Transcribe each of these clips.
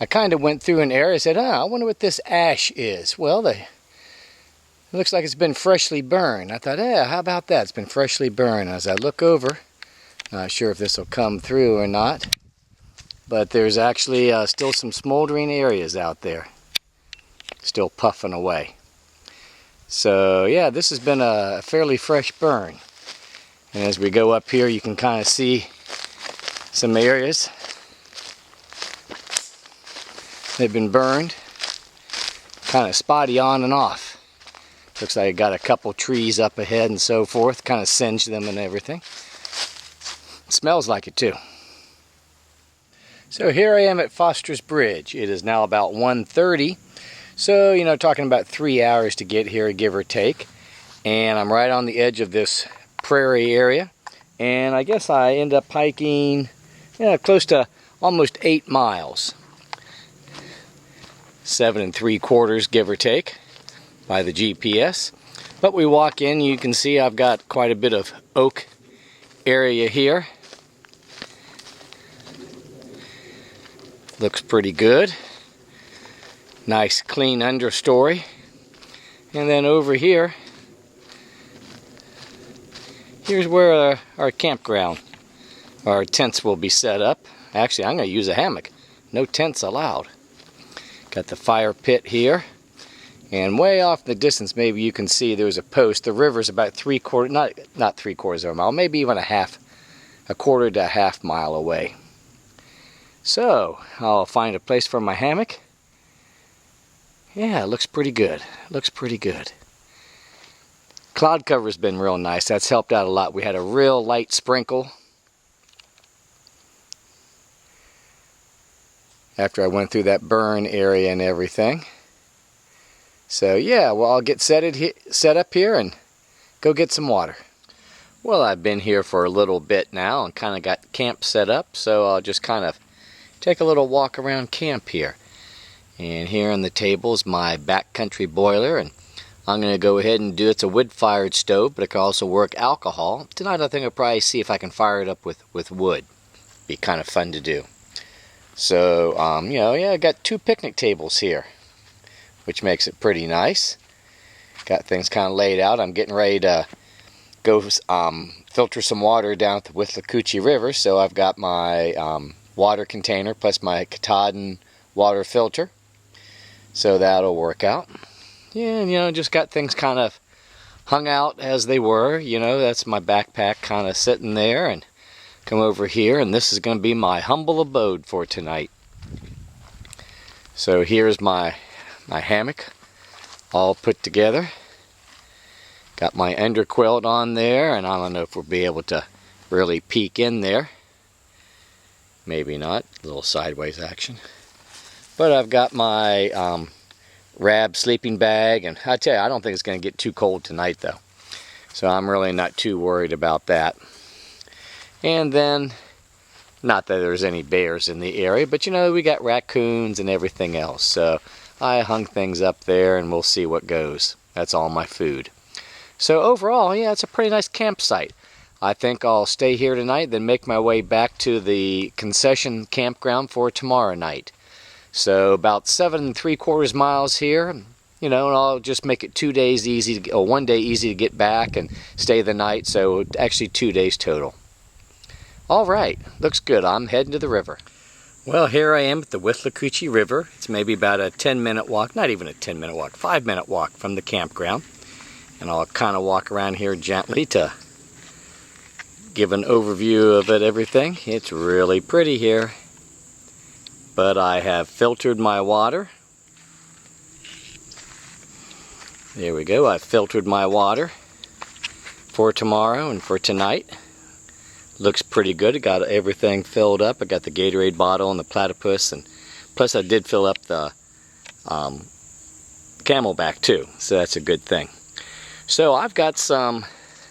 I kind of went through an area and said, I wonder what this ash is. Well, it looks like it's been freshly burned. I thought, yeah, how about that? It's been freshly burned. As I look over, not sure if this will come through or not, but there's actually still some smoldering areas out there, still puffing away. So yeah, this has been a fairly fresh burn. And as we go up here, you can kind of see some areas they've been burned, kind of spotty on and off. Looks like I got a couple trees up ahead and so forth, kind of singed them and everything. It smells like it too. So here I am at Foster's Bridge. It is now about 1:30. So, you know, talking about 3 hours to get here, give or take. And I'm right on the edge of this prairie area. And I guess I end up hiking, close to almost 8 miles. 7 3/4, give or take, by the GPS. But we walk in, you can see I've got quite a bit of oak area here. Looks pretty good. Nice clean understory. And then over here, here's where our campground, our tents will be set up. Actually, I'm going to use a hammock. No tents allowed. Got the fire pit here. And way off in the distance, maybe you can see there's a post. The river's about not 3/4 of a mile, maybe even a quarter to a half mile away. So, I'll find a place for my hammock. Yeah, it looks pretty good. Looks pretty good. Cloud cover's been real nice. That's helped out a lot. We had a real light sprinkle after I went through that burn area and everything. So yeah, well, I'll get set up here and go get some water. Well, I've been here for a little bit now and kind of got camp set up, so I'll just kind of take a little walk around camp here. And here on the table is my backcountry boiler, and I'm going to go ahead and it's a wood-fired stove, but it can also work alcohol. Tonight I think I'll probably see if I can fire it up with wood. Be kind of fun to do. So, I got 2 picnic tables here, which makes it pretty nice. Got things kind of laid out. I'm getting ready to go filter some water down at the Withlacoochee River, so I've got my water container plus my Katahdin water filter. So that'll work out. Yeah, and just got things kind of hung out as they were. That's my backpack kind of sitting there, and come over here, and this is going to be my humble abode for tonight. So here's my hammock all put together. Got my underquilt on there, and I don't know if we'll be able to really peek in there. Maybe not, a little sideways action. But I've got my Rab sleeping bag, and I tell you, I don't think it's going to get too cold tonight though. So I'm really not too worried about that. And then, not that there's any bears in the area, but we got raccoons and everything else. So I hung things up there, and we'll see what goes. That's all my food. So overall, yeah, it's a pretty nice campsite. I think I'll stay here tonight, then make my way back to the concession campground for tomorrow night. So about 7 3/4 miles here, and I'll just make it 2 days easy, or 1 day easy to get back and stay the night. So actually 2 days total. All right, looks good. I'm heading to the river. Well, here I am at the Withlacoochee River. It's maybe about a 10-minute walk, not even a 10-minute walk, 5-minute walk from the campground. And I'll kind of walk around here gently to give an overview of everything. It's really pretty here. But I have filtered my water. There we go. I've filtered my water for tomorrow and for tonight. Looks pretty good. I got everything filled up. I got the Gatorade bottle and the platypus, and plus I did fill up the Camelback too, so that's a good thing. So I've got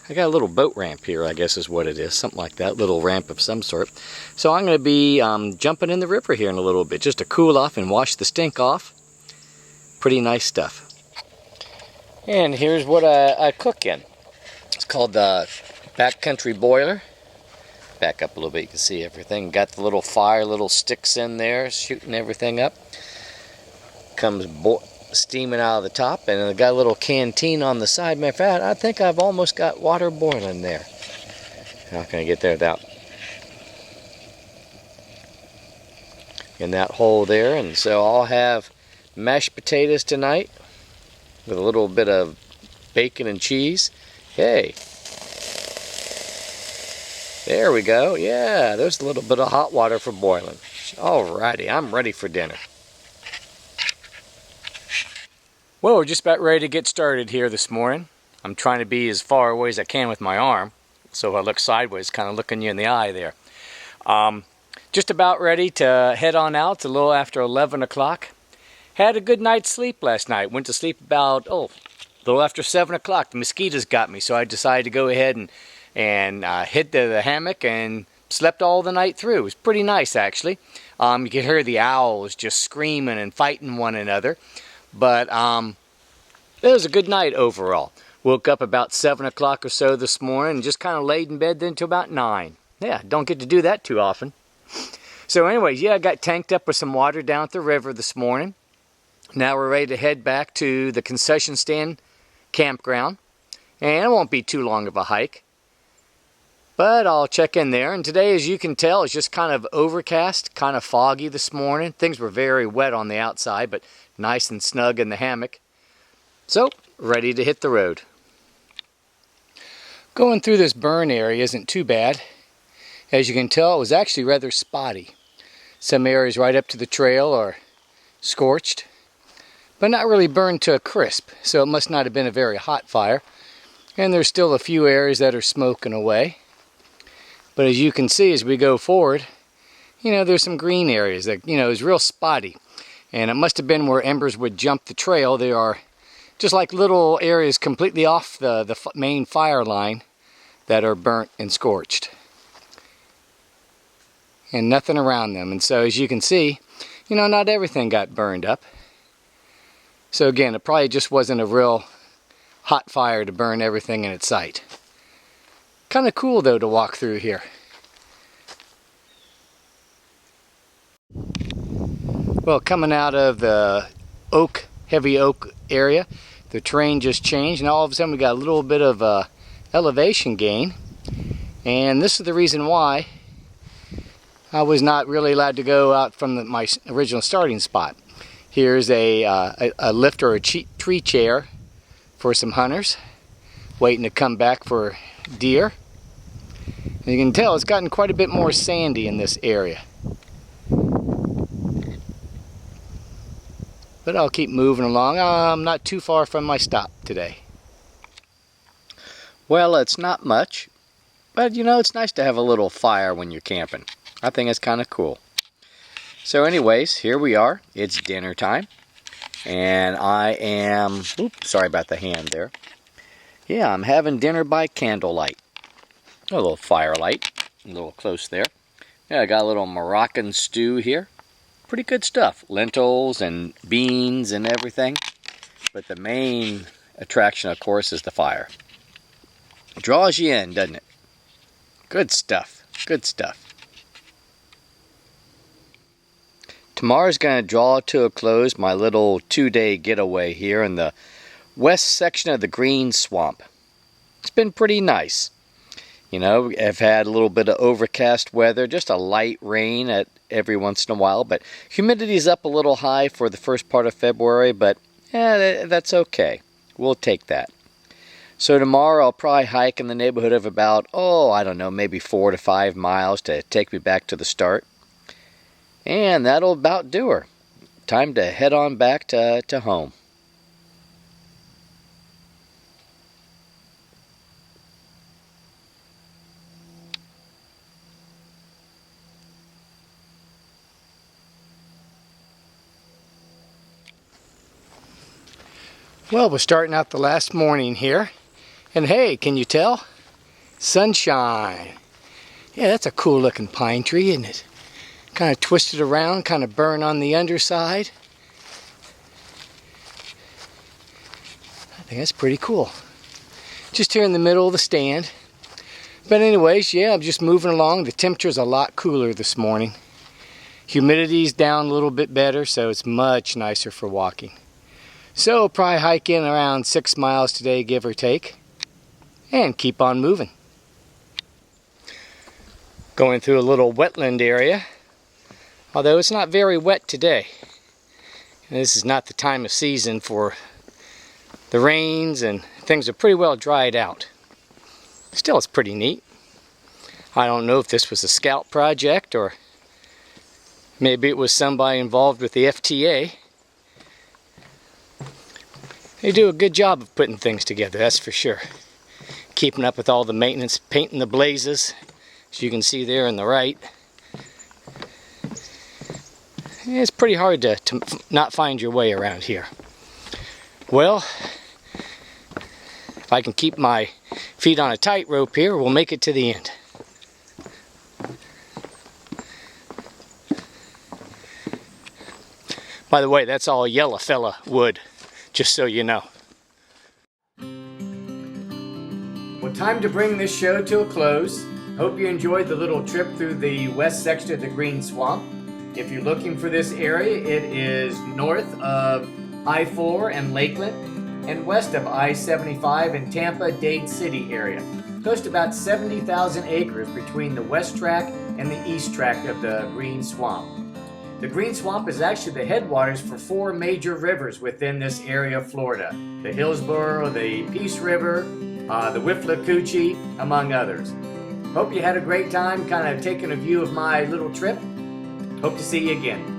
I got a little boat ramp here, I guess is what it is, something like that, little ramp of some sort. So I'm going to be jumping in the river here in a little bit, just to cool off and wash the stink off. Pretty nice stuff. And here's what I cook in. It's called the backcountry boiler. back up a little bit, you can see everything. Got the little fire, little sticks in there, shooting everything up. Comes steaming out of the top, and I got a little canteen on the side. Matter of fact, I think I've almost got water boiling there. How can I get there without in that hole there? And so I'll have mashed potatoes tonight with a little bit of bacon and cheese. Hey, there we go. Yeah, there's a little bit of hot water for boiling. Alrighty, I'm ready for dinner. Well, we're just about ready to get started here this morning. I'm trying to be as far away as I can with my arm, so if I look sideways, kind of looking you in the eye there. Just about ready to head on out. It's a little after 11 o'clock. Had a good night's sleep last night. Went to sleep about, a little after 7 o'clock. The mosquitoes got me, so I decided to go ahead and hit the hammock and slept all the night through. It was pretty nice, actually. You could hear the owls just screaming and fighting one another. But it was a good night overall. Woke up about 7 o'clock or so this morning and just kind of laid in bed then until about 9. Yeah, don't get to do that too often. So anyways, yeah, I got tanked up with some water down at the river this morning. Now we're ready to head back to the concession stand campground. And it won't be too long of a hike. But I'll check in there. And today, as you can tell, it's just kind of overcast, kind of foggy this morning. Things were very wet on the outside, but nice and snug in the hammock. So, ready to hit the road. Going through this burn area isn't too bad. As you can tell, it was actually rather spotty. Some areas right up to the trail are scorched, but not really burned to a crisp, so it must not have been a very hot fire. And there's still a few areas that are smoking away. But as you can see as we go forward, there's some green areas that, is real spotty. And it must have been where embers would jump the trail. They are just like little areas completely off the main fire line that are burnt and scorched. And nothing around them. And so as you can see, not everything got burned up. So again, it probably just wasn't a real hot fire to burn everything in its sight. Kind of cool though to walk through here. Well, coming out of the heavy oak area, the terrain just changed, and all of a sudden we got a little bit of elevation gain. And this is the reason why I was not really allowed to go out from my original starting spot. Here's a lift or a tree chair for some hunters waiting to come back for deer. And you can tell it's gotten quite a bit more sandy in this area. But I'll keep moving along. I'm not too far from my stop today. Well, it's not much, but it's nice to have a little fire when you're camping. I think it's kind of cool. So anyways, here we are. It's dinner time. And I am, sorry about the hand there. Yeah, I'm having dinner by candlelight. A little firelight, a little close there. Yeah, I got a little Moroccan stew here. Pretty good stuff. Lentils and beans and everything. But the main attraction, of course, is the fire. It draws you in, doesn't it? Good stuff. Good stuff. Tomorrow's going to draw to a close my little 2-day getaway here in the west section of the Green Swamp. It's been pretty nice. I've had a little bit of overcast weather, just a light rain every once in a while, but humidity's up a little high for the first part of February, but that's okay. We'll take that. So tomorrow I'll probably hike in the neighborhood of about, I don't know, maybe 4 to 5 miles to take me back to the start. And that'll about do her. Time to head on back to home. Well, we're starting out the last morning here. And hey, can you tell? Sunshine. Yeah, that's a cool looking pine tree, isn't it? Kind of twisted around, kind of burn on the underside. I think that's pretty cool. Just here in the middle of the stand. But anyways, yeah, I'm just moving along. The temperature's a lot cooler this morning. Humidity's down a little bit better, so it's much nicer for walking. So probably hike in around 6 miles today, give or take, and keep on moving. Going through a little wetland area, although it's not very wet today. And this is not the time of season for the rains, and things are pretty well dried out. Still, it's pretty neat. I don't know if this was a scout project or maybe it was somebody involved with the FTA. They do a good job of putting things together, that's for sure. Keeping up with all the maintenance, painting the blazes, as you can see there on the right. It's pretty hard to not find your way around here. Well, if I can keep my feet on a tightrope here, we'll make it to the end. By the way, that's all yellow fella wood, just so you know. Well, time to bring this show to a close. Hope you enjoyed the little trip through the west section of the Green Swamp. If you're looking for this area, it is north of I-4 and Lakeland and west of I-75 in Tampa, Dade City area. Close to about 70,000 acres between the west track and the east track of the Green Swamp. The Green Swamp is actually the headwaters for 4 major rivers within this area of Florida. The Hillsborough, the Peace River, the Withlacoochee, among others. Hope you had a great time kind of taking a view of my little trip. Hope to see you again.